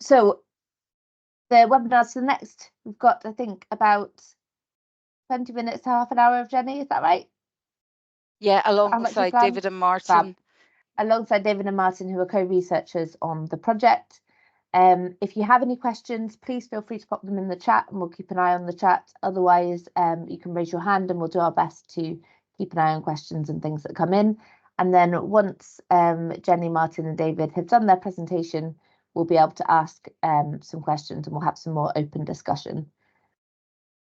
So the webinar's to the next. We've got, I think, about 20 minutes to half an hour of Jenny. Is that right? Yeah, How much you alongside planned? David and Martin. Alongside David and Martin, who are co-researchers on the project. If you have any questions, please feel free to pop them in the chat and we'll keep an eye on the chat. Otherwise, you can raise your hand and we'll do our best to keep an eye on questions and things that come in. And then once Jenny, Martin and David have done their presentation, we'll be able to ask some questions and we'll have some more open discussion.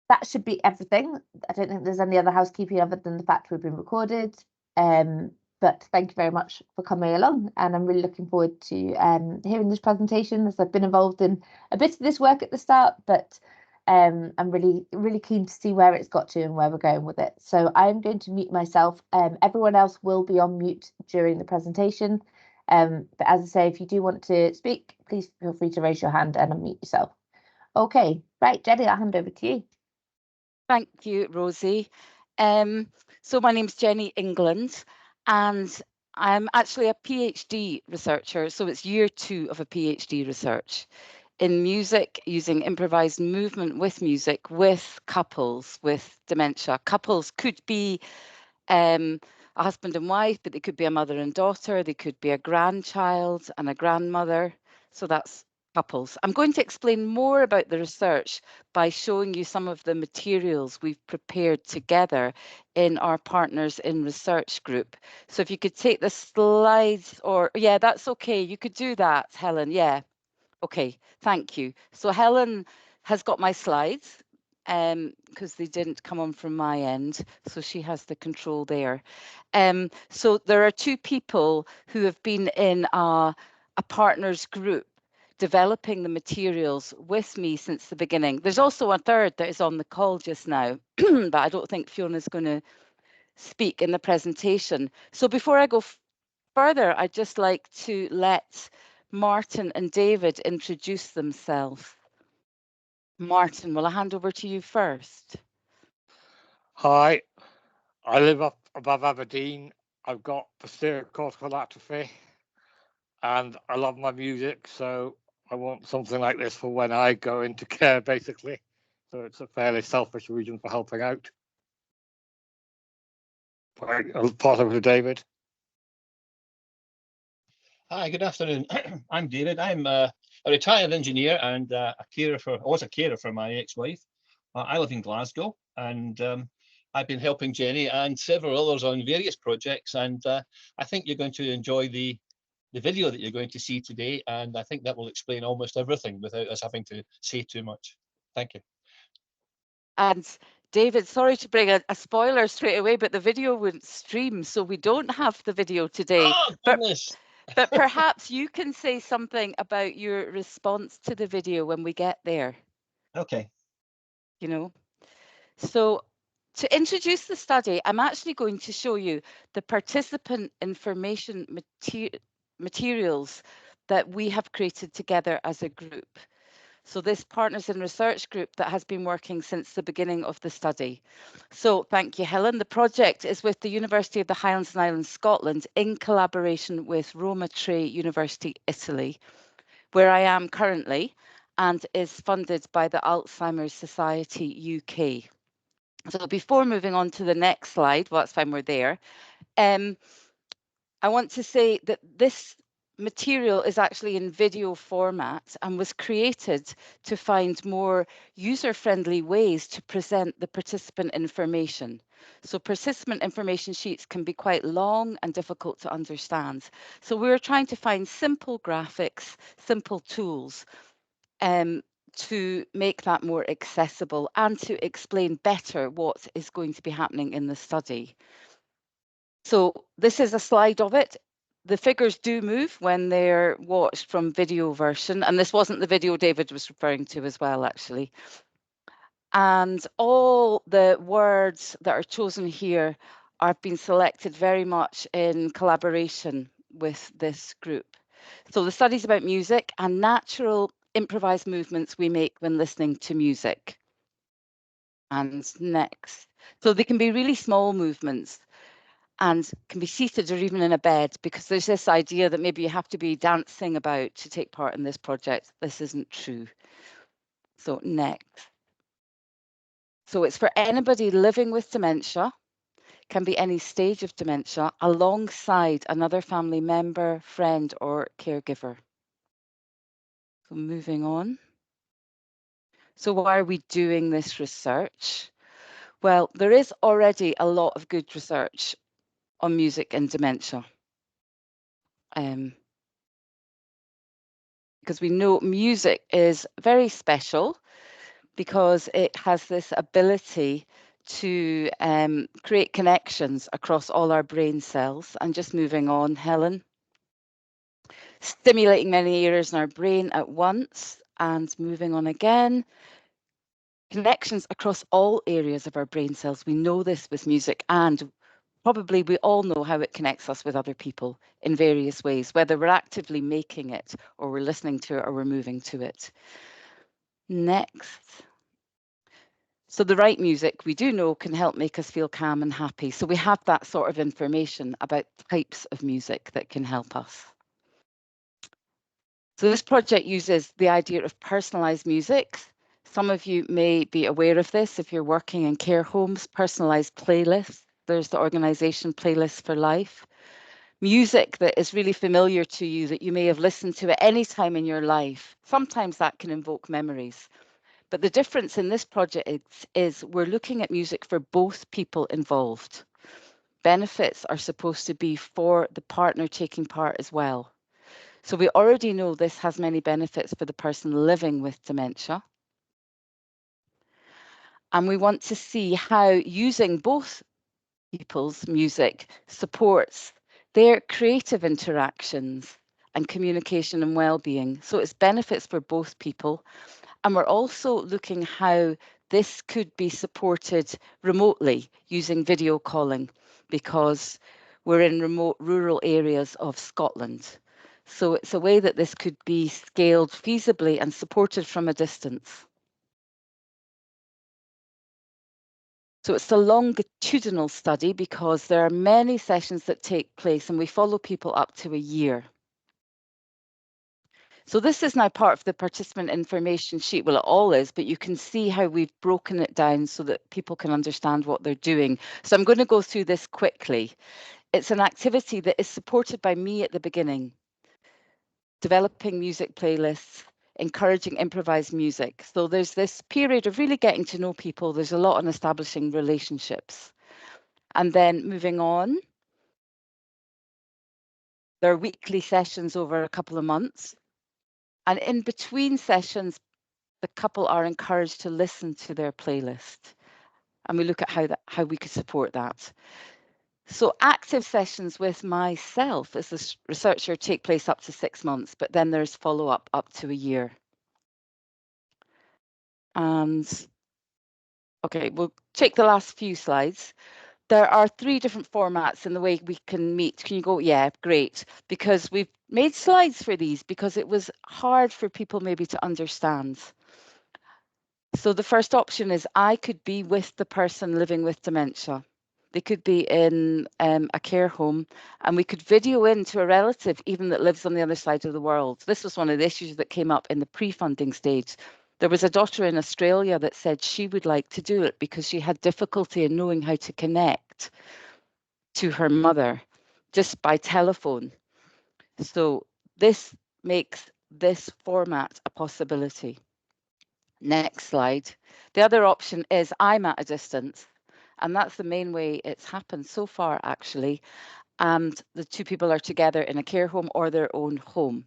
That should be everything. I don't think there's any other housekeeping other than the fact we've been recorded. But thank you very much for coming along, and I'm really looking forward to hearing this presentation, as I've been involved in a bit of this work at the start, but I'm really keen to see where it's got to and where we're going with it. So I'm going to mute myself. Everyone else will be on mute during the presentation. But as I say, if you do want to speak, please feel free to raise your hand and unmute yourself. Okay, right, Jenny, I'll hand over to you. Thank you, Rosie. So my name's Jenny England, and I'm actually a PhD researcher. So it's year 2 of a PhD research in music, using improvised movement with music with couples with dementia. Couples could be a husband and wife, but they could be a mother and daughter. They could be a grandchild and a grandmother. So that's couples. I'm going to explain more about the research by showing you some of the materials we've prepared together in our Partners in Research group. So if you could take the slides, or yeah, that's okay. You could do that, Helen. Yeah. Okay, thank you. So Helen has got my slides because they didn't come on from my end, so she has the control there. So there are 2 people who have been in a partners group developing the materials with me since the beginning. There's also a third that is on the call just now, but I don't think Fiona's going to speak in the presentation. So before I go further, I'd just like to let Martin and David introduce themselves. Martin, will I hand over to you first? Hi, I live up above Aberdeen. I've got posterior cortical atrophy and I love my music, so I want something like this for when I go into care, basically. So it's a fairly selfish reason for helping out. I'll pass over to David. Hi, good afternoon. I'm David. I'm a retired engineer and I was a carer for my ex-wife. I live in Glasgow, and I've been helping Jenny and several others on various projects, and I think you're going to enjoy the video that you're going to see today, and I think that will explain almost everything without us having to say too much. Thank you. And David, sorry to bring a spoiler straight away, but the video wouldn't stream, so we don't have the video today. Oh, goodness. But perhaps you can say something about your response to the video when we get there. Okay. You know, so to introduce the study, I'm actually going to show you the participant information materials that we have created together as a group. So this Partners in Research group that has been working since the beginning of the study. So thank you, Helen. The project is with the University of the Highlands and Islands, Scotland, in collaboration with Roma Tre University, Italy, where I am currently, and is funded by the Alzheimer's Society UK. So before moving on to the next slide, well, that's fine, we're there. I want to say that this material is actually in video format and was created to find more user-friendly ways to present the participant information. So participant information sheets can be quite long and difficult to understand. So we're trying to find simple graphics, simple tools to make that more accessible and to explain better what is going to be happening in the study. So this is a slide of it. The figures do move when they're watched from video version, and this wasn't the video David was referring to as well, actually. And all the words that are chosen here are being selected very much in collaboration with this group. So the study's about music and natural improvised movements we make when listening to music. And next. So they can be really small movements. and can be seated or even in a bed, because there's this idea that maybe you have to be dancing about to take part in this project. This isn't true. So next. So it's for anybody living with dementia, can be any stage of dementia, alongside another family member, friend, or caregiver. So moving on. So why are we doing this research? Well, there is already a lot of good research on music and dementia. Because we know music is very special because it has this ability to create connections across all our brain cells. And just moving on, Helen. Stimulating many areas in our brain at once, and moving on again. Connections across all areas of our brain cells. We know this with music, and probably we all know how it connects us with other people in various ways, whether we're actively making it or we're listening to it or we're moving to it. Next. So the right music, we do know, can help make us feel calm and happy. So we have that sort of information about types of music that can help us. So this project uses the idea of personalised music. Some of you may be aware of this if you're working in care homes, personalised playlists. There's the organisation Playlists for Life. Music that is really familiar to you, that you may have listened to at any time in your life. Sometimes that can invoke memories. But the difference in this project is we're looking at music for both people involved. Benefits are supposed to be for the partner taking part as well. So we already know this has many benefits for the person living with dementia. And we want to see how using both people's music supports their creative interactions and communication and well-being. So it's benefits for both people. And we're also looking how this could be supported remotely using video calling, because we're in remote rural areas of Scotland. So it's a way that this could be scaled feasibly and supported from a distance. So it's a longitudinal study because there are many sessions that take place and we follow people up to a year. So this is now part of the participant information sheet. Well, it all is, but you can see how we've broken it down so that people can understand what they're doing. So I'm going to go through this quickly. It's an activity that is supported by me at the beginning, developing music playlists, encouraging improvised music. So there's this period of really getting to know people. There's a lot on establishing relationships. And then moving on, there are weekly sessions over a couple of months. And in between sessions, the couple are encouraged to listen to their playlist. And we look at how we could support that. So active sessions with myself as a researcher take place up to 6 months, but then there's follow-up up to a year. And okay, we'll take the last few slides. There are 3 different formats in the way we can meet. Can you go? Yeah, great. Because we've made slides for these because it was hard for people maybe to understand. So the first option is I could be with the person living with dementia. They could be in a care home, and we could video in to a relative even that lives on the other side of the world. This was one of the issues that came up in the pre-funding stage. There was a daughter in Australia that said she would like to do it because she had difficulty in knowing how to connect to her mother just by telephone. So this makes this format a possibility. Next slide. The other option is I'm at a distance, and that's the main way it's happened so far, actually. And the 2 people are together in a care home or their own home.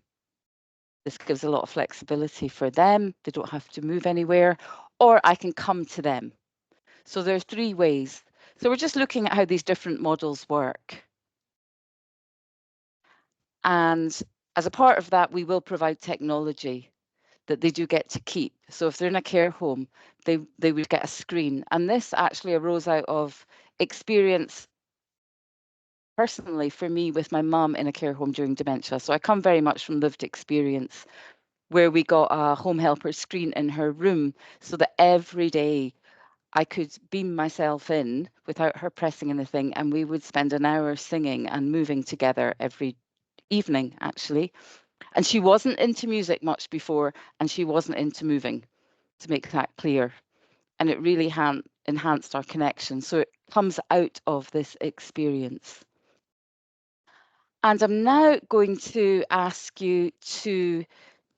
This gives a lot of flexibility for them. They don't have to move anywhere, or I can come to them. So there are 3 ways. So we're just looking at how these different models work. And as a part of that, we will provide technology that they do get to keep. So if they're in a care home, they would get a screen. And this actually arose out of experience personally for me with my mum in a care home during dementia. So I come very much from lived experience, where we got a home helper screen in her room so that every day I could beam myself in without her pressing anything, and we would spend an hour singing and moving together every evening, actually. And she wasn't into music much before, and she wasn't into moving, to make that clear. And it really enhanced our connection. So it comes out of this experience. And I'm now going to ask you to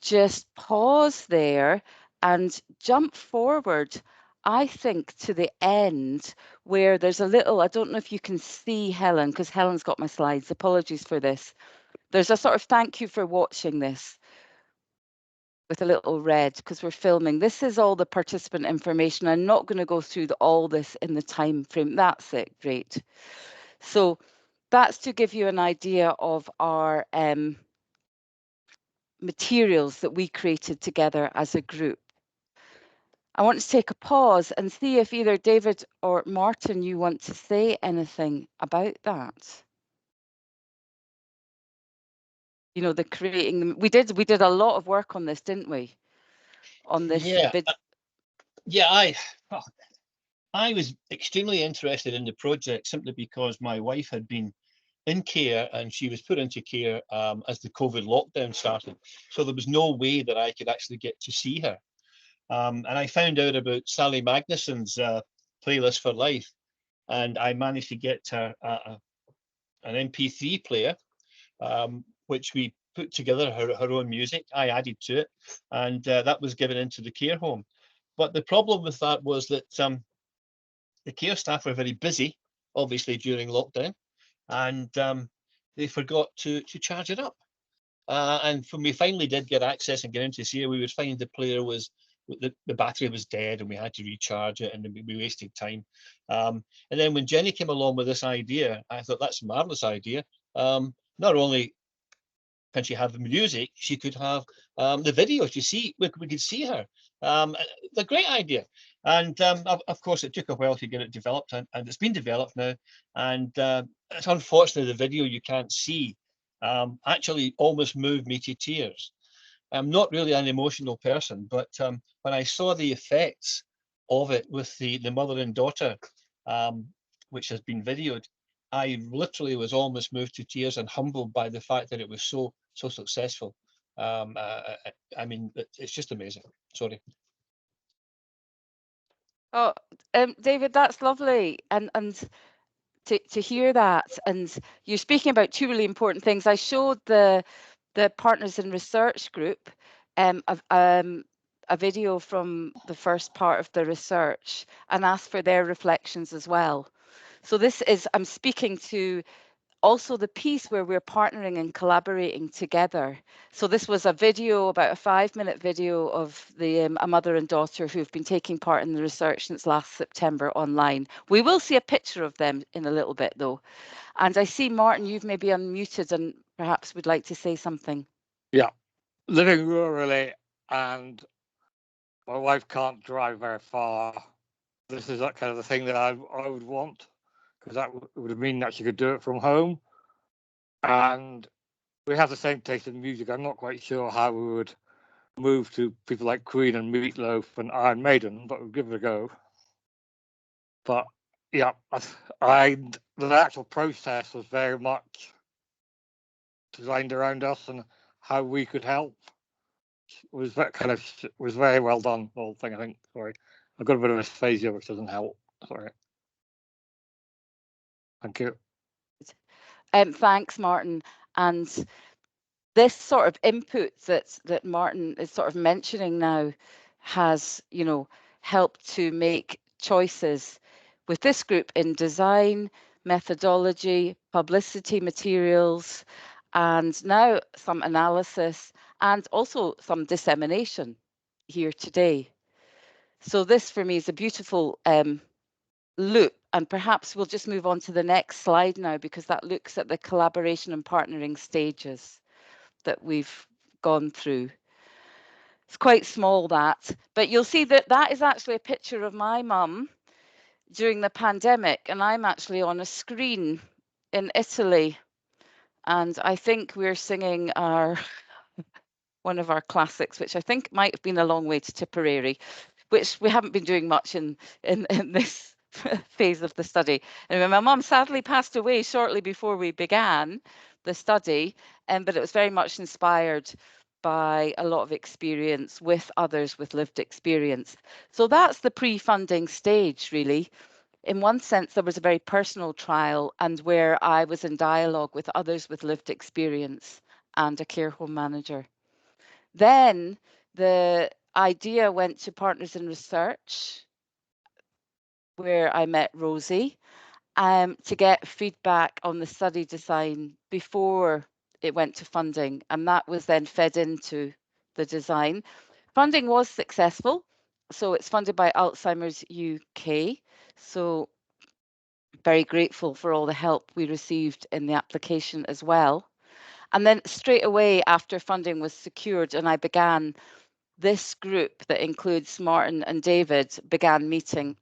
just pause there and jump forward, I think, to the end where there's a little, I don't know if you can see Helen, because Helen's got my slides. Apologies for this. There's a sort of thank you for watching this with a little red, because we're filming. This is all the participant information. I'm not going to go through all this in the time frame. That's it. Great. So that's to give you an idea of our materials that we created together as a group. I want to take a pause and see if either David or Martin, you want to say anything about that. You know, the creating them. We did a lot of work on this, didn't we? On this I was extremely interested in the project simply because my wife had been in care and she was put into care as the COVID lockdown started. So there was no way that I could actually get to see her. And I found out about Sally Magnuson's Playlist for Life, and I managed to get her an MP3 player, which we put together her own music. I added to it, and that was given into the care home. But the problem with that was that the care staff were very busy, obviously during lockdown, and they forgot to charge it up. And when we finally did get access and get in to see her, we would find the player was the battery was dead, and we had to recharge it, and we wasted time. And then when Jenny came along with this idea, I thought that's a marvelous idea. Not only can she have the music, she could have the videos. You see, we could see her. The great idea. And of course, it took a while to get it developed, and it's been developed now. And it's unfortunately the video you can't see actually almost moved me to tears. I'm not really an emotional person, but when I saw the effects of it with the mother and daughter, which has been videoed, I literally was almost moved to tears and humbled by the fact that it was so successful. I mean, it's just amazing. Sorry. Oh, David, that's lovely, and to hear that. And you're speaking about two really important things. I showed the Partners in Research group a video from the first part of the research and asked for their reflections as well. So this is, I'm speaking to also the piece where we're partnering and collaborating together. So this was a video, about a 5-minute video of a mother and daughter who've been taking part in the research since last September online. We will see a picture of them in a little bit though. And I see, Martin, you've maybe unmuted and perhaps would like to say something. Yeah, living rurally and my wife can't drive very far. This is that kind of the thing that I would want, because that would mean that she could do it from home. And we have the same taste in music. I'm not quite sure how we would move to people like Queen and Meatloaf and Iron Maiden, but we'll give it a go. But yeah, the actual process was very much designed around us and how we could help. Was that kind of was very well done, the whole thing, I think. Sorry, I've got a bit of aphasia, which doesn't help. Sorry. Thank you. Thanks, Martin. And this sort of input that Martin is sort of mentioning now has, you know, helped to make choices with this group in design, methodology, publicity materials, and now some analysis and also some dissemination here today. So this for me is a beautiful loop, and perhaps we'll just move on to the next slide now, because that looks at the collaboration and partnering stages that we've gone through. It's quite small, that, but you'll see that that is actually a picture of my mum during the pandemic, and I'm actually on a screen in Italy, and I think we're singing our one of our classics, which I think might have been A Long Way to Tipperary. which we haven't been doing much in this phase of the study. And my mum sadly passed away shortly before we began the study, but it was very much inspired by a lot of experience with others with lived experience. So that's the pre-funding stage, really. In one sense, there was a very personal trial, and where I was in dialogue with others with lived experience and a care home manager. Then the idea went to Partners in Research, where I met Rosie, to get feedback on the study design before it went to funding, and that was then fed into the design. Funding was successful, so it's funded by Alzheimer's UK. So very grateful for all the help we received in the application as well. And then straight away after funding was secured and I began, this group that includes Martin and David began meeting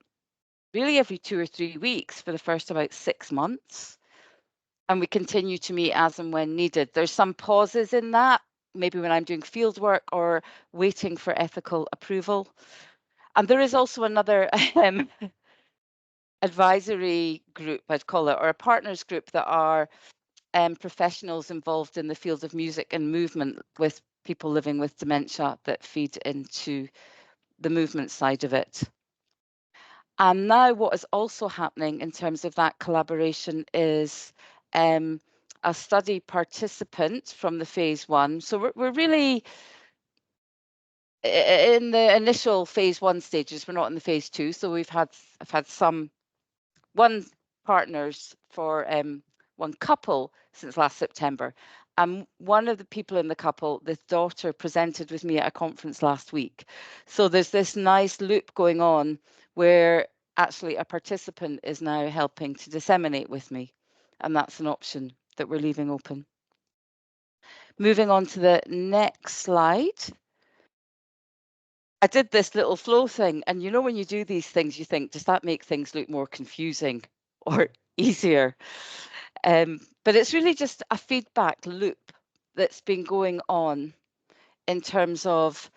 really every 2 or 3 weeks for the first about 6 months. And we continue to meet as and when needed. There's some pauses in that, maybe when I'm doing field work or waiting for ethical approval. And there is also another advisory group, I'd call it, or a partners group that are professionals involved in the field of music and movement with people living with dementia that feed into the movement side of it. And now what is also happening in terms of that collaboration is a study participant from the phase 1. So we're really in the initial phase 1 stages. We're not in the phase 2. So I've had one partners for one couple since last September. And one of the people in the couple, this daughter, presented with me at a conference last week. So there's this nice loop going on where actually a participant is now helping to disseminate with me. And that's an option that we're leaving open. Moving on to the next slide. I did this little flow thing, and you know when you do these things, you think, does that make things look more confusing or easier? But it's really just a feedback loop that's been going on in terms of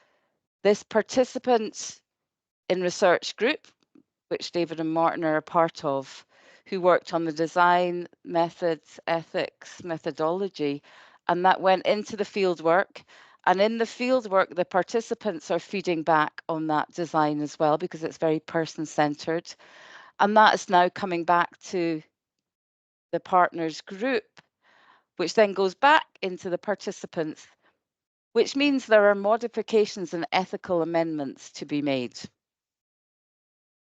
this participant in research group, which David and Martin are a part of, who worked on the design, methods, ethics, methodology, and that went into the field work. And in the field work, the participants are feeding back on that design as well, because it's very person-centered. And that is now coming back to the partners group, which then goes back into the participants, which means there are modifications and ethical amendments to be made.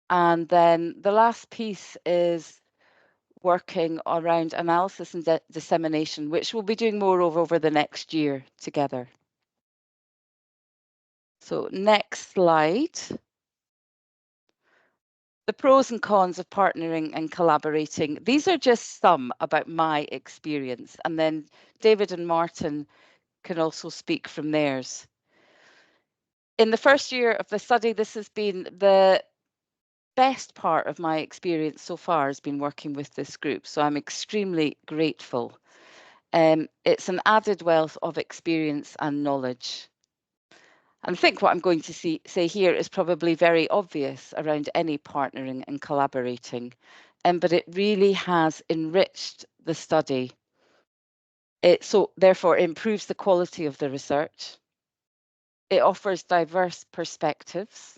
And then the last piece is working around analysis and dissemination, which we'll be doing more of over the next year together. So next slide. The pros and cons of partnering and collaborating. These are just some about my experience, and then David and Martin can also speak from theirs. In the first year of the study, this has been the best part of my experience so far, has been working with this group. So I'm extremely grateful. It's an added wealth of experience and knowledge. And I think what I'm going to say here is probably very obvious around any partnering and collaborating, but it really has enriched the study. So therefore improves the quality of the research. It offers diverse perspectives,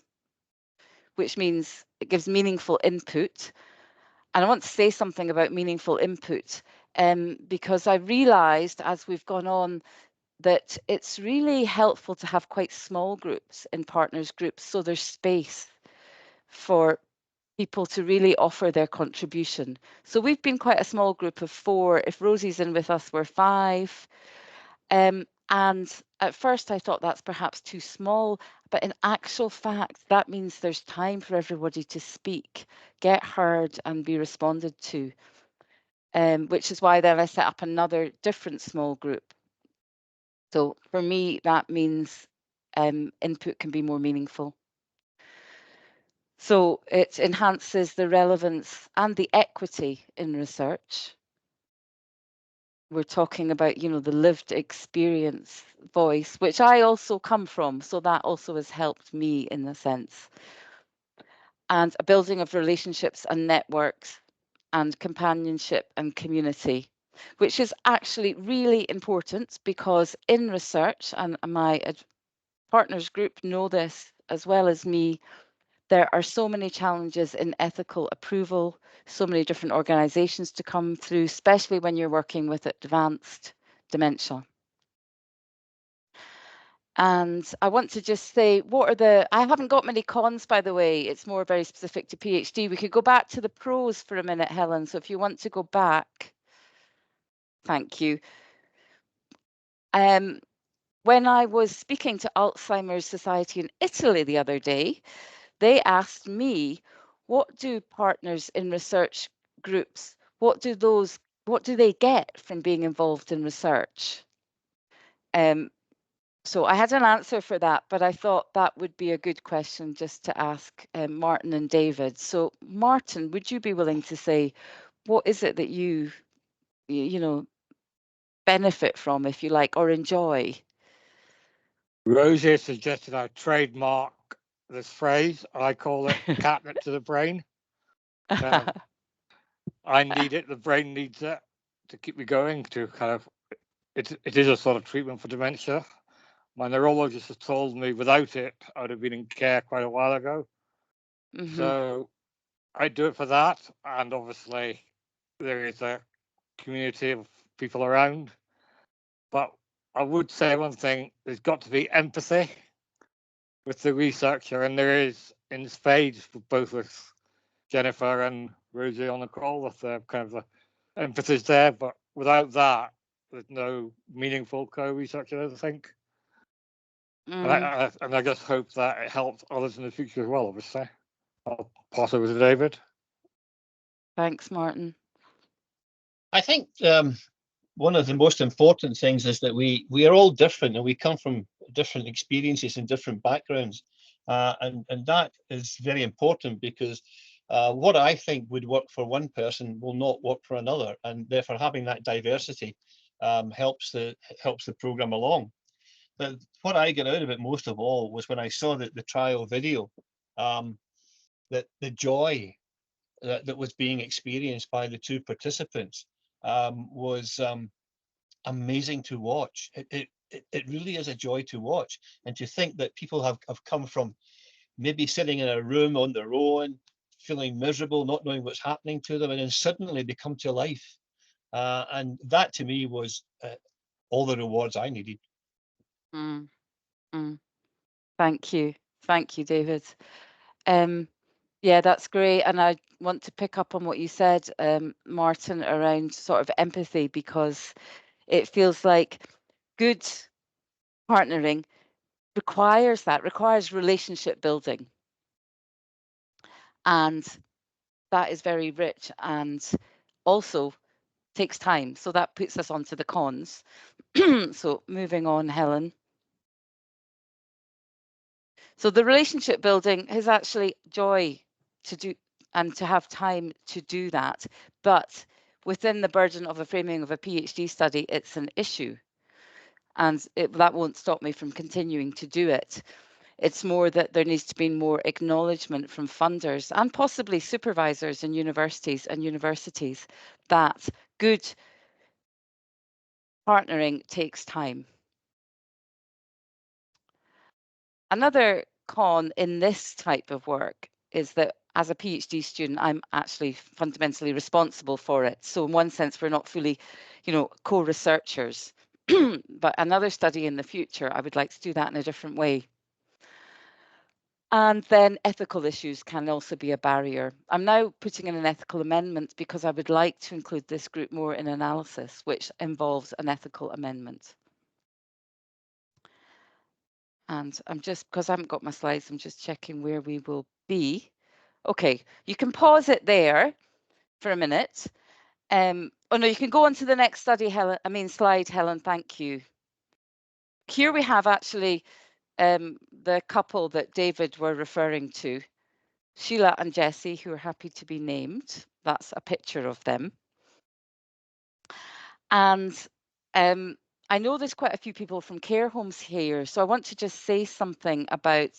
which means it gives meaningful input. And I want to say something about meaningful input, because I realised as we've gone on that it's really helpful to have quite small groups in partners groups, so there's space for people to really offer their contribution. So we've been quite a small group of 4. If Rosie's in with us, we're 5. And at first I thought that's perhaps too small, but in actual fact, that means there's time for everybody to speak, get heard and be responded to, which is why then I set up another different small group. So for me, that means input can be more meaningful. So it enhances the relevance and the equity in research. We're talking about, the lived experience voice, which I also come from. So that also has helped me in a sense. and a building of relationships and networks and companionship and community, which is actually really important because in research, and my partners group know this as well as me, there are so many challenges in ethical approval, so many different organisations to come through, especially when you're working with advanced dementia. And I want to just say, I haven't got many cons, by the way. It's more very specific to PhD. We could go back to the pros for a minute, Helen. So if you want to go back, thank you. When I was speaking to Alzheimer's Society in Italy the other day, they asked me, what do partners in research groups, what do they get from being involved in research? So I had an answer for that, but I thought that would be a good question just to ask Martin and David. So Martin, would you be willing to say, what is it that you know, benefit from, if you like, or enjoy? Rosie suggested I trademark this phrase. I call it catnip to the brain. I need it. The brain needs it to keep me going. To kind of, it is a sort of treatment for dementia. My neurologist has told me without it, I would have been in care quite a while ago. Mm-hmm. So I do it for that, and obviously there is a community of people around. But I would say one thing: there's got to be empathy with the researcher, and there is in spades for both with Jennifer and Rosie on the call. With the kind of the empathy is there, but without that, there's no meaningful co-research, I think. And I just hope that it helps others in the future as well, obviously. I'll pass over to David. Thanks, Martin. I think one of the most important things is that we are all different and we come from different experiences and different backgrounds. And that is very important because what I think would work for one person will not work for another. And therefore having that diversity helps the program along. But what I got out of it most of all was when I saw the trial video, that the joy that was being experienced by the two participants was amazing to watch. It really is a joy to watch, and to think that people have come from maybe sitting in a room on their own, feeling miserable, not knowing what's happening to them, and then suddenly they come to life. And that to me was all the rewards I needed. Thank you, David. Yeah, that's great. And I want to pick up on what you said, Martin, around sort of empathy, because it feels like good partnering requires relationship building. And that is very rich and also takes time. So that puts us onto the cons. So moving on, Helen. So the relationship building is actually joy to do and to have time to do that. But within the burden of a framing of a PhD study, it's an issue. And that won't stop me from continuing to do it. It's more that there needs to be more acknowledgement from funders and possibly supervisors in universities that good partnering takes time. Another con in this type of work is that as a PhD student, I'm actually fundamentally responsible for it. So in one sense, we're not fully, co-researchers. But another study in the future, I would like to do that in a different way. And then ethical issues can also be a barrier. I'm now putting in an ethical amendment because I would like to include this group more in analysis, which involves an ethical amendment. And I'm just, because I haven't got my slides, I'm just checking where we will be. Okay, you can pause it there for a minute. Oh no, you can go on to the next slide, Helen, thank you. Here we have actually the couple that David were referring to, Sheila and Jessie, who are happy to be named. That's a picture of them. And I know there's quite a few people from care homes here, so I want to just say something about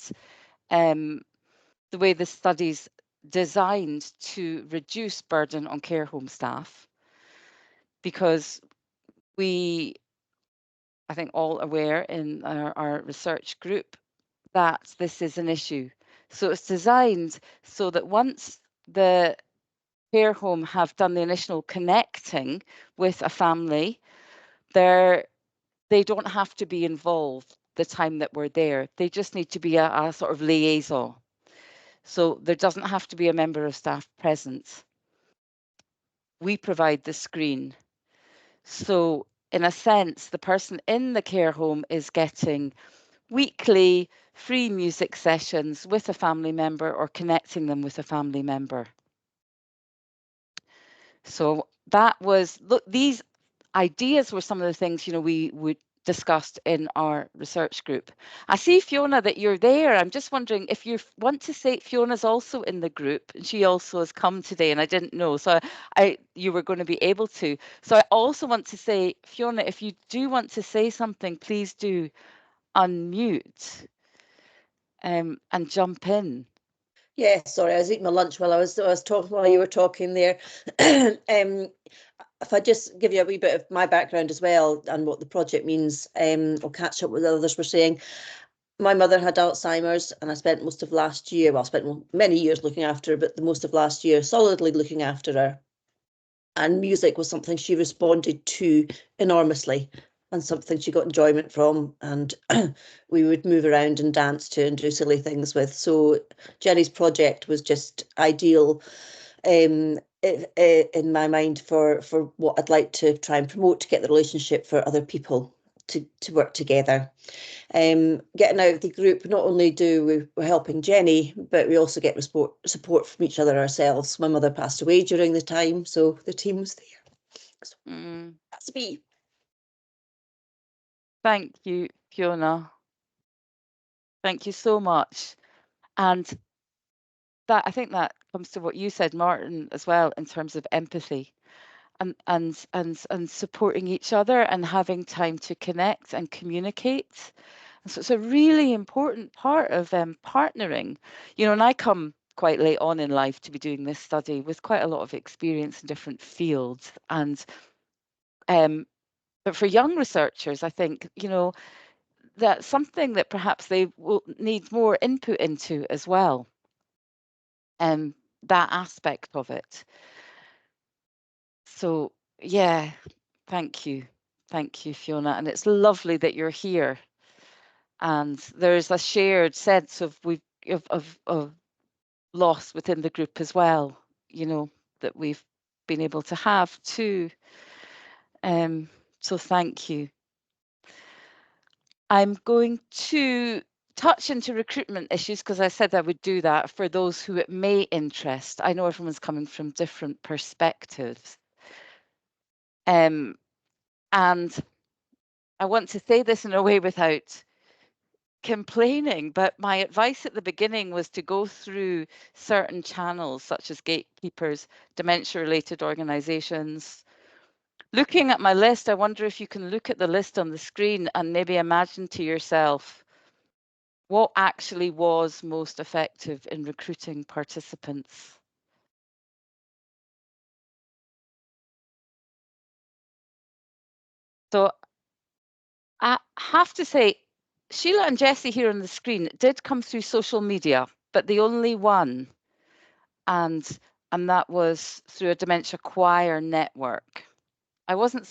the way the studies designed to reduce burden on care home staff, because we, I think, all aware in our research group that this is an issue. So it's designed so that once the care home have done the initial connecting with a family, they don't have to be involved the time that we're there. They just need to be a sort of liaison. So there doesn't have to be a member of staff present. We provide the screen. So in a sense, the person in the care home is getting weekly free music sessions with a family member or connecting them with a family member. So that was, look, these ideas were some of the things, you know, we would discussed in our research group. I see, Fiona, that you're there. I'm just wondering if you want to say, Fiona's also in the group, and she also has come today, and I didn't know, so you were going to be able to. So I also want to say, Fiona, if you do want to say something, please do unmute and jump in. Yeah, sorry, I was eating my lunch while I was talking, while you were talking there. If I just give you a wee bit of my background as well and what the project means, I'll catch up with what others were saying. My mother had Alzheimer's, and I spent most of last year, well, I spent many years looking after her, but the most of last year solidly looking after her. And music was something she responded to enormously, and something she got enjoyment from, and we would move around and dance to and do silly things with. So Jenny's project was just ideal in my mind for what I'd like to try and promote, to get the relationship for other people to work together. Getting out of the group, not only do we're helping Jenny, but we also get support from each other ourselves. My mother passed away during the time, so the team was there. So that's me. Thank you, Fiona. Thank you so much. And that, I think that comes to what you said, Martin, as well, in terms of empathy and supporting each other and having time to connect and communicate. And so it's a really important part of partnering. You know, and I come quite late on in life to be doing this study with quite a lot of experience in different fields. And but for young researchers, I think, you know, that's something that perhaps they will need more input into as well. That aspect of it. So yeah, thank you, Fiona, and it's lovely that you're here. And there's a shared sense of loss within the group as well, you know, that we've been able to have too. So thank you. I'm going to touch into recruitment issues because I said I would do that for those who it may interest. I know everyone's coming from different perspectives. And I want to say this in a way without complaining, but my advice at the beginning was to go through certain channels such as gatekeepers, dementia-related organisations. Looking at my list, I wonder if you can look at the list on the screen and maybe imagine to yourself what actually was most effective in recruiting participants. So I have to say, Sheila and Jessie here on the screen did come through social media, but the only one, and that was through a dementia choir network. I wasn't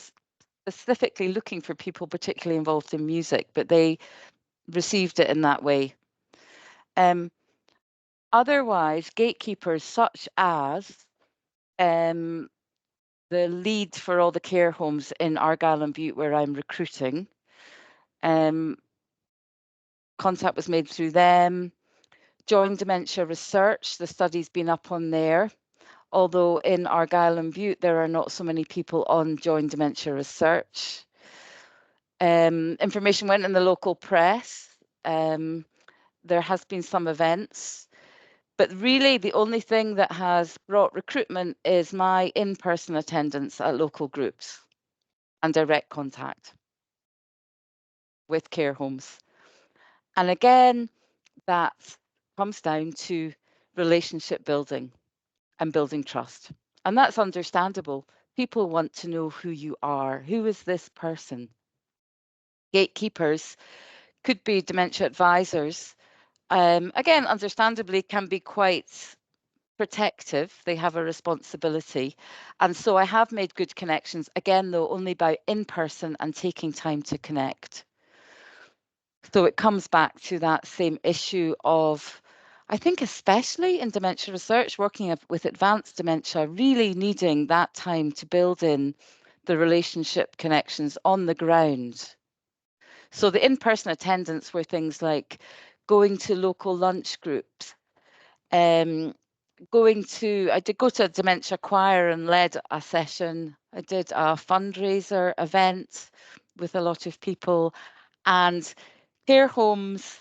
specifically looking for people particularly involved in music, but they received it in that way. Otherwise, gatekeepers such as the lead for all the care homes in Argyll and Bute where I'm recruiting, contact was made through them. Join Dementia Research, the study's been up on there. Although in Argyll and Bute, there are not so many people on Join Dementia Research. Information went in the local press. There has been some events, but really the only thing that has brought recruitment is my in-person attendance at local groups and direct contact with care homes. And again, that comes down to relationship building and building trust. And that's understandable. People want to know who you are. Who is this person? Gatekeepers could be dementia advisors. Again, understandably, can be quite protective. They have a responsibility. And so I have made good connections, again, though, only by in person and taking time to connect. So it comes back to that same issue of, I think, especially in dementia research, working with advanced dementia, really needing that time to build in the relationship connections on the ground. So the in-person attendance were things like going to local lunch groups, I did go to a dementia choir and led a session. I did a fundraiser event with a lot of people, and care homes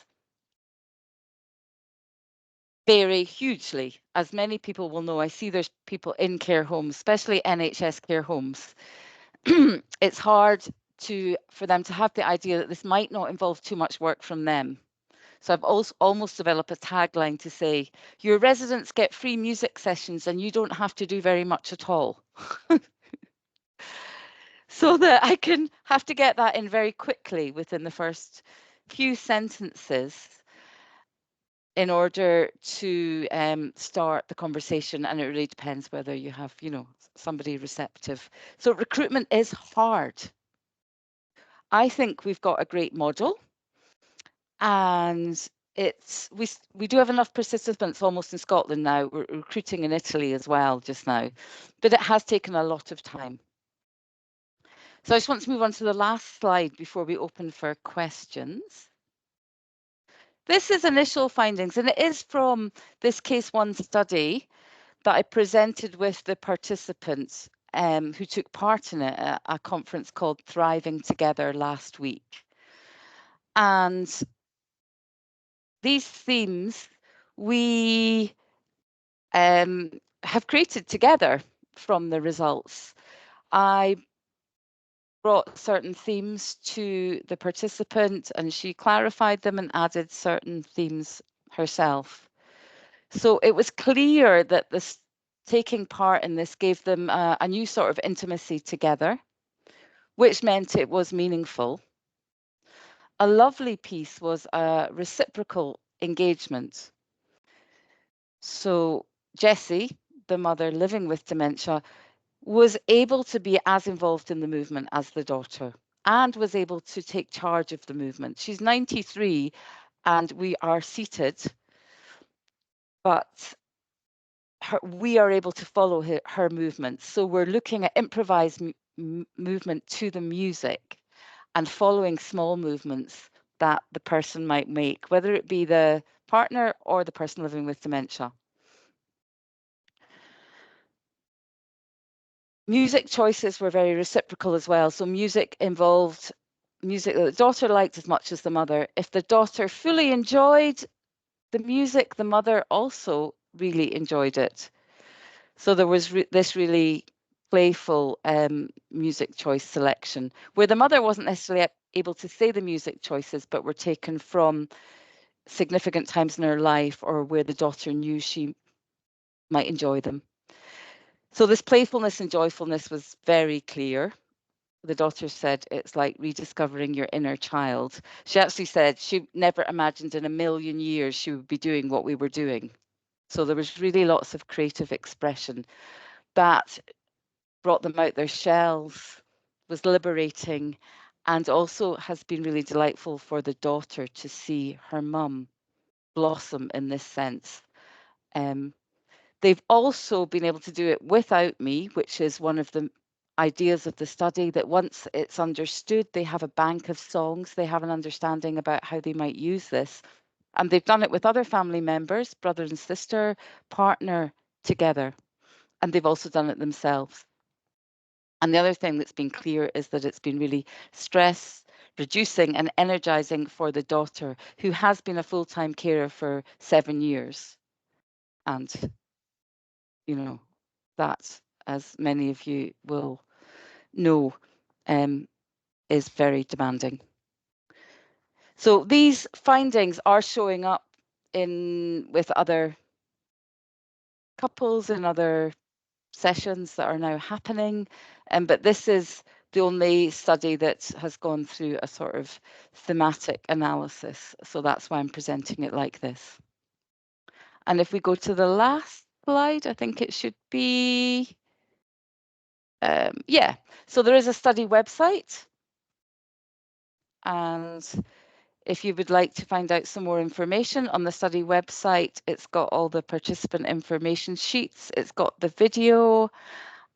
vary hugely. As many people will know, I see there's people in care homes, especially NHS care homes. It's hard for them to have the idea that this might not involve too much work from them. So I've also almost developed a tagline to say, your residents get free music sessions and you don't have to do very much at all. So that I can have to get that in very quickly within the first few sentences in order to start the conversation. And it really depends whether you have, somebody receptive. So recruitment is hard. I think we've got a great model, and we do have enough participants almost in Scotland now. We're recruiting in Italy as well just now, but it has taken a lot of time. So I just want to move on to the last slide before we open for questions. This is initial findings, and it is from this case 1 study that I presented with the participants who took part in it at a conference called Thriving Together last week. And these themes we have created together from the results. I brought certain themes to the participant and she clarified them and added certain themes herself. So it was clear that taking part in this gave them a new sort of intimacy together, which meant it was meaningful. A lovely piece was a reciprocal engagement. So Jessie, the mother living with dementia, was able to be as involved in the movement as the daughter and was able to take charge of the movement. She's 93 and we are seated, but we are able to follow her movements. So we're looking at improvised movement to the music and following small movements that the person might make, whether it be the partner or the person living with dementia. Music choices were very reciprocal as well. So music involved music that the daughter liked as much as the mother. If the daughter fully enjoyed the music, the mother also really enjoyed it. So there was this really playful music choice selection where the mother wasn't necessarily able to say the music choices, but were taken from significant times in her life or where the daughter knew she might enjoy them. So this playfulness and joyfulness was very clear. The daughter said it's like rediscovering your inner child. She actually said she never imagined in a million years she would be doing what we were doing. So there was really lots of creative expression that brought them out their shells, was liberating, and also has been really delightful for the daughter to see her mum blossom in this sense. They've also been able to do it without me, which is one of the ideas of the study, that once it's understood, they have a bank of songs, they have an understanding about how they might use this. And they've done it with other family members, brother and sister, partner together. And they've also done it themselves. And the other thing that's been clear is that it's been really stress reducing and energizing for the daughter, who has been a full-time carer for 7 years. And that, as many of you will know, is very demanding. So these findings are showing up with other couples in other sessions that are now happening, but this is the only study that has gone through a sort of thematic analysis. So that's why I'm presenting it like this. And if we go to the last slide, I think it should be, yeah. So there is a study website. And if you would like to find out some more information on the study website, it's got all the participant information sheets, it's got the video,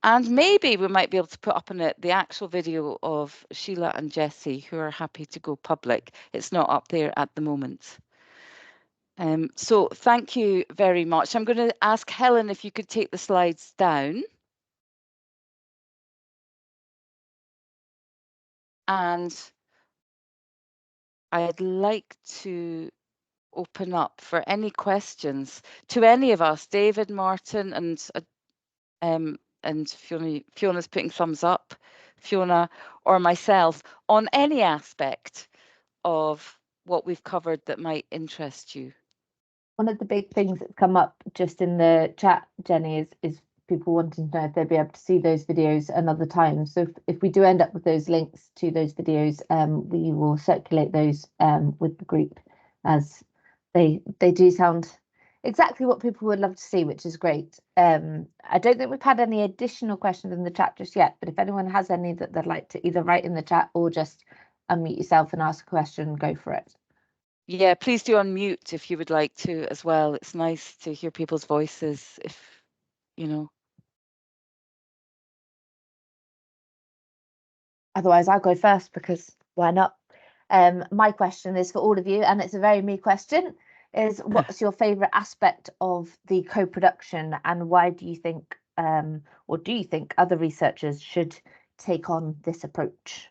and maybe we might be able to put up on it the actual video of Sheila and Jessie, who are happy to go public. It's not up there at the moment. So thank you very much. I'm going to ask Helen if you could take the slides down. And I'd like to open up for any questions to any of us, David, Martin, and Fiona's putting thumbs up, Fiona, or myself, on any aspect of what we've covered that might interest you. One of the big things that's come up just in the chat, Jenny, is people wanting to know if they'll be able to see those videos another time. So if we do end up with those links to those videos, we will circulate those with the group, as they do sound exactly what people would love to see, which is great. I don't think we've had any additional questions in the chat just yet, but if anyone has any that they'd like to either write in the chat or just unmute yourself and ask a question, go for it. Yeah, please do unmute if you would like to as well. It's nice to hear people's voices if, you know. Otherwise, I'll go first because why not? My question is for all of you, and it's a very me question, is what's your favourite aspect of the co-production, and why do you think, or do you think other researchers should take on this approach?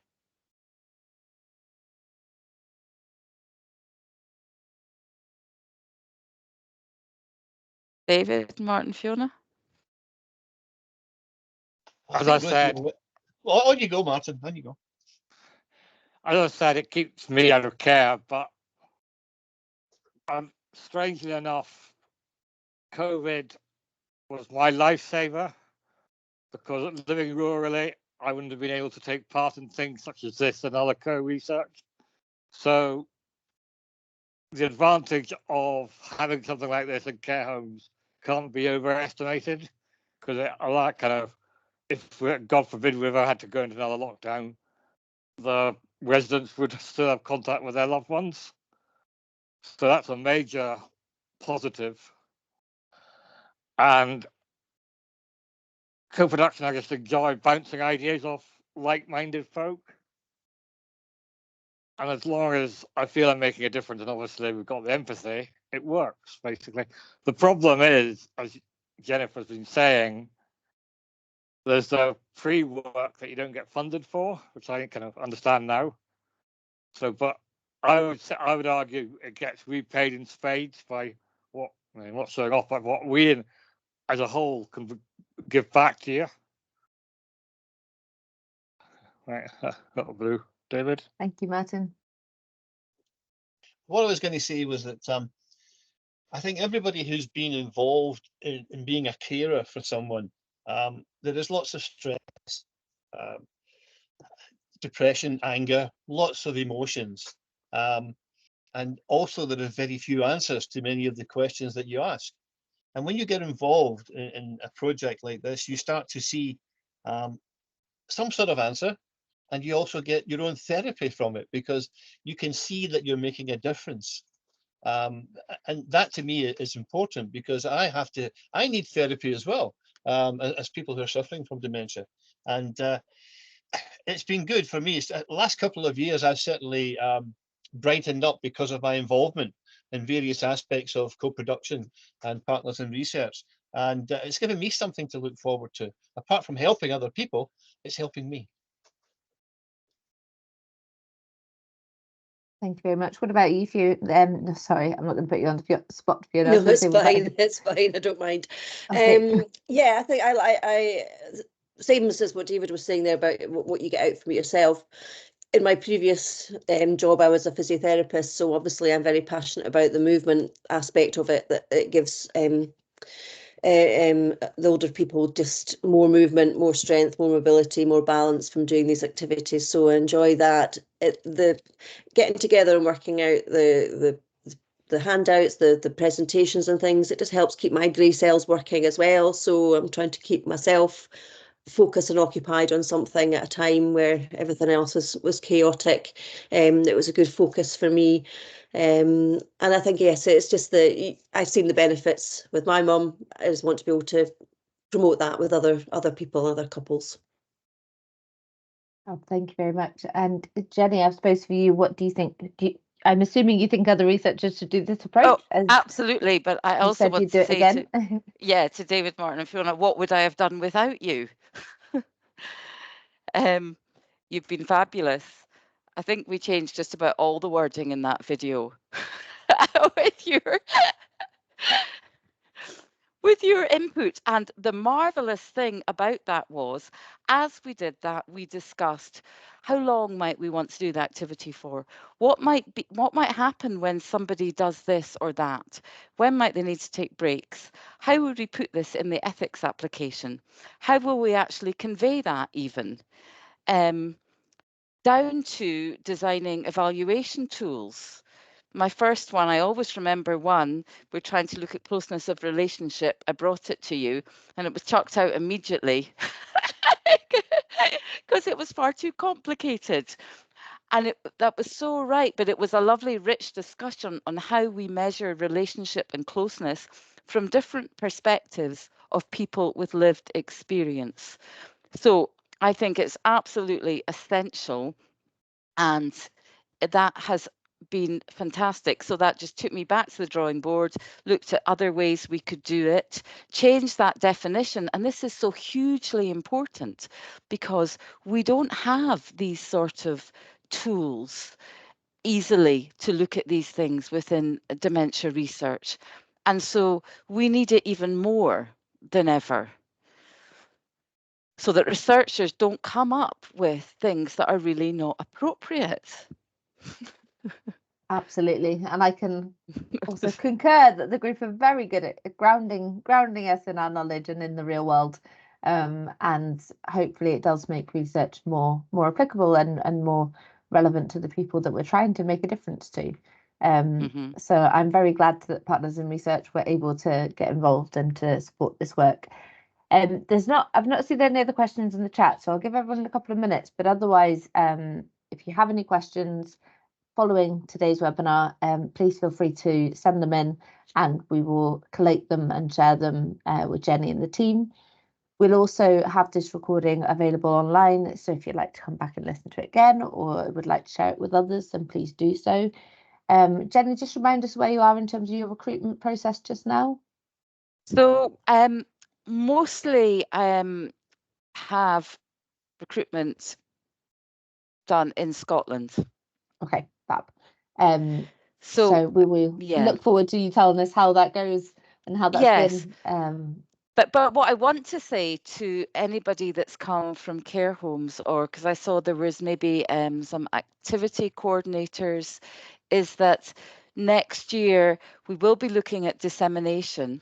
David, Martin, Fiona? As I said, well, on you go, Martin. On you go. As I said, it keeps me out of care, but strangely enough, COVID was my lifesaver, because living rurally, I wouldn't have been able to take part in things such as this and other co-research. So the advantage of having something like this in care homes can't be overestimated, because like kind of, if God forbid we ever had to go into another lockdown, the residents would still have contact with their loved ones. So that's a major positive. And co-production, I just enjoy bouncing ideas off like-minded folk. And as long as I feel I'm making a difference, and obviously we've got the empathy, it works, basically. The problem is, as Jennifer's been saying, there's the pre-work that you don't get funded for, which I kind of understand now. So, but I would argue it gets repaid in spades by what, I mean, not showing off, but what we as a whole can give back to you. Right, got a blue, David. Thank you, Martin. What I was going to say was that I think everybody who's been involved in being a carer for someone, there is lots of stress, depression, anger, lots of emotions. And also there are very few answers to many of the questions that you ask. And when you get involved in a project like this, you start to see some sort of answer, and you also get your own therapy from it, because you can see that you're making a difference. And that to me is important, because I need therapy as well, as people who are suffering from dementia. And it's been good for me. The last couple of years, I've certainly brightened up because of my involvement in various aspects of co-production and partners in research. And it's given me something to look forward to. Apart from helping other people, it's helping me. Thank you very much. What about you, Fiona? No, sorry, I'm not going to put you on the spot, Fiona. No, it's fine. It's fine. I don't mind. Okay. Yeah, I think I same as what David was saying there about what you get out from it yourself. In my previous job, I was a physiotherapist, so obviously I'm very passionate about the movement aspect of it, that it gives the older people, just more movement, more strength, more mobility, more balance from doing these activities. So I enjoy that. The getting together and working out the handouts, the presentations and things, it just helps keep my grey cells working as well. So I'm trying to keep myself focused and occupied on something at a time where everything else was chaotic. It was a good focus for me. And I think, yes, it's just that I've seen the benefits with my mum. I just want to be able to promote that with other people, other couples. Oh, thank you very much. And Jenny, I suppose for you, what do you think? I'm assuming you think other researchers should do this approach? Oh, absolutely. But I you also said want you'd do to it say again. to David Martin and Fiona, what would I have done without you? You've been fabulous. I think we changed just about all the wording in that video with your input. And the marvelous thing about that was, as we did that, we discussed how long might we want to do the activity for? What might happen when somebody does this or that? When might they need to take breaks? How would we put this in the ethics application? How will we actually convey that even? Down to designing evaluation tools. My first one, I always remember one, we're trying to look at closeness of relationship. I brought it to you and it was chucked out immediately because it was far too complicated. And that was so right, but it was a lovely, rich discussion on how we measure relationship and closeness from different perspectives of people with lived experience. So I think it's absolutely essential, and that has been fantastic. So that just took me back to the drawing board, looked at other ways we could do it, changed that definition. And this is so hugely important because we don't have these sort of tools easily to look at these things within dementia research. And so we need it even more than ever, so that researchers don't come up with things that are really not appropriate. Absolutely, and I can also concur that the group are very good at grounding us in our knowledge and in the real world, and hopefully it does make research more applicable and more relevant to the people that we're trying to make a difference to. So I'm very glad that Partners in Research were able to get involved and to support this work. I've not seen any other questions in the chat, so I'll give everyone a couple of minutes, but otherwise, if you have any questions following today's webinar, please feel free to send them in and we will collate them and share them with Jenny and the team. We'll also have this recording available online, so if you'd like to come back and listen to it again or would like to share it with others, then please do so. Jenny, just remind us where you are in terms of your recruitment process just now. So mostly have recruitment done in Scotland. Okay, fab. So we will look forward to you telling us how that goes and how that's been. But what I want to say to anybody that's come from care homes, or because I saw there was maybe some activity coordinators, is that next year we will be looking at dissemination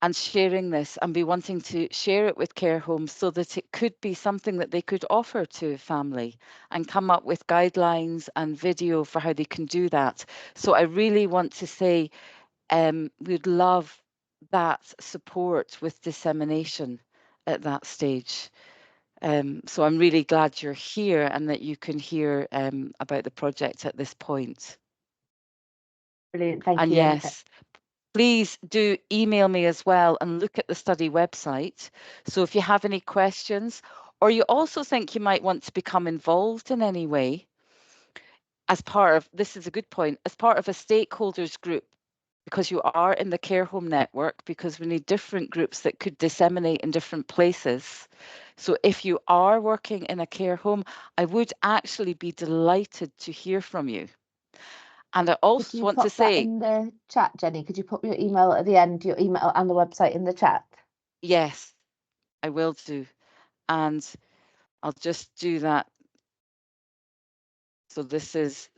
and sharing this, and be wanting to share it with care homes so that it could be something that they could offer to family and come up with guidelines and video for how they can do that. So I really want to say we'd love that support with dissemination at that stage. So I'm really glad you're here and that you can hear about the project at this point. Brilliant, thank you. And yes, please do email me as well and look at the study website. So if you have any questions, or you also think you might want to become involved in any way, as part of, this is a good point, as part of a stakeholders group, because you are in the care home network, because we need different groups that could disseminate in different places. So if you are working in a care home, I would actually be delighted to hear from you. And I also want to say, in the chat, Jenny, could you put your email at the end, your email and the website in the chat? Yes, I will do. And I'll just do that. So this is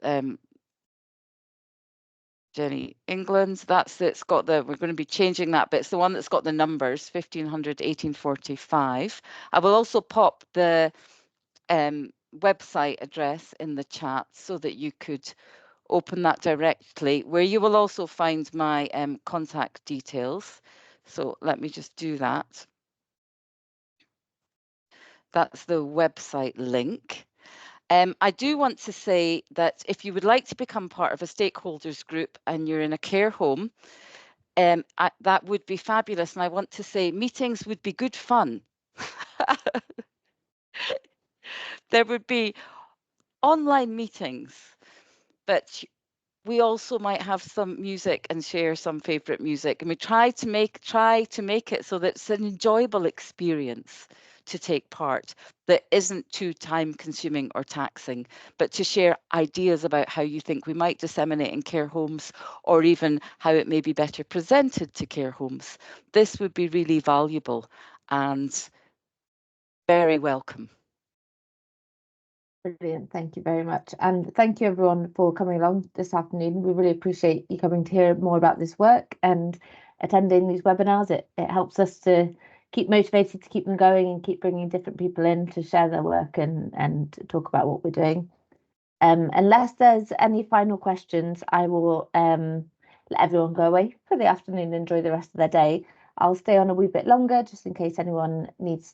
Jenny England, that's it's got the, we're going to be changing that, but it's the one that's got the numbers 1500 1845. I will also pop the website address in the chat so that you could open that directly, where you will also find my contact details. So let me just do that. That's the website link. I do want to say that if you would like to become part of a stakeholders group and you're in a care home, that would be fabulous. And I want to say meetings would be good fun. There would be online meetings, but we also might have some music and share some favorite music, and we try to make it so that it's an enjoyable experience to take part that isn't too time consuming or taxing, but to share ideas about how you think we might disseminate in care homes, or even how it may be better presented to care homes. This would be really valuable and very welcome. Brilliant, thank you very much. And thank you everyone for coming along this afternoon. We really appreciate you coming to hear more about this work and attending these webinars. It helps us to keep motivated to keep them going and keep bringing different people in to share their work and talk about what we're doing. Unless there's any final questions, I will let everyone go away for the afternoon and enjoy the rest of their day. I'll stay on a wee bit longer just in case anyone needs